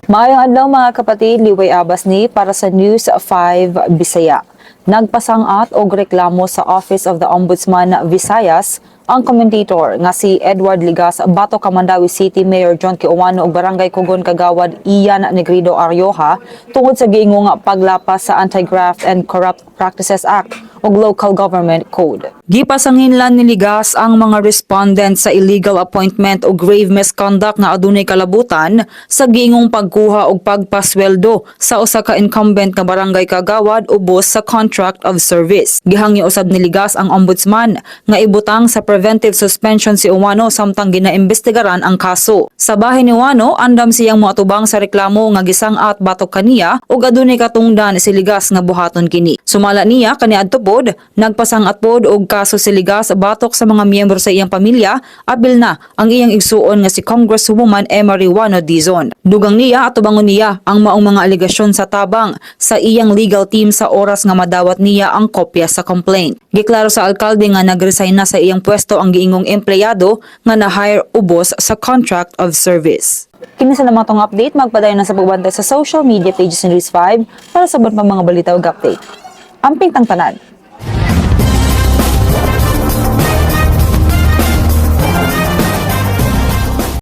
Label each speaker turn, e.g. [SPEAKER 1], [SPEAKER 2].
[SPEAKER 1] Maayong adlaw mga kapatid, Liway Abas ni para sa News 5 Bisaya. Nagpasangat og reklamo sa Office of the Ombudsman Visayas ang commentator nga si Edward Ligas Bato Camandawi City Mayor John Kiuano ug Barangay Kugon Kagawad Ian Negrido Arioja tungod sa giingong paglapas sa Anti-Graft and Corrupt Practices Act ug Local Government Code. Gipasanghinlan ni Ligas ang mga respondent sa illegal appointment o grave misconduct nga adunay kalabutan sa giingong pagkuha og pagpasweldo sa usa ka incumbent nga barangay kagawad ubos sa contract of service. Gihangyo usab ni Ligas ang ombudsman nga ibutang sa preventive suspension si Uwano samtang ginaimbestigaran ang kaso. Sa bahay ni Uwano, andam siyang moatubang sa reklamo nga gisang-at batok kaniya ug adunay katungdan si Ligas nga buhaton kini. Sumala niya kaniadto pod nagpasang-at pod og kaso si Ligas batok sa mga miyembro sa iyang pamilya abil na ang iyang igsuon nga si Congresswoman Emery Wano Dizon. Dugang niya at tubangon niya ang maong mga aligasyon sa tabang sa iyang legal team sa oras nga madawat niya ang kopya sa complaint. Giklaro sa alkalde nga nagresign na sa iyang pwesto ang giingong empleyado nga na-hire ubos sa contract of service. Kini sa namang tong update, magpadayon na sa pagbantay sa social media pages ni News 5 para sa iba't pang mga balita ug update. Amping tang tanan.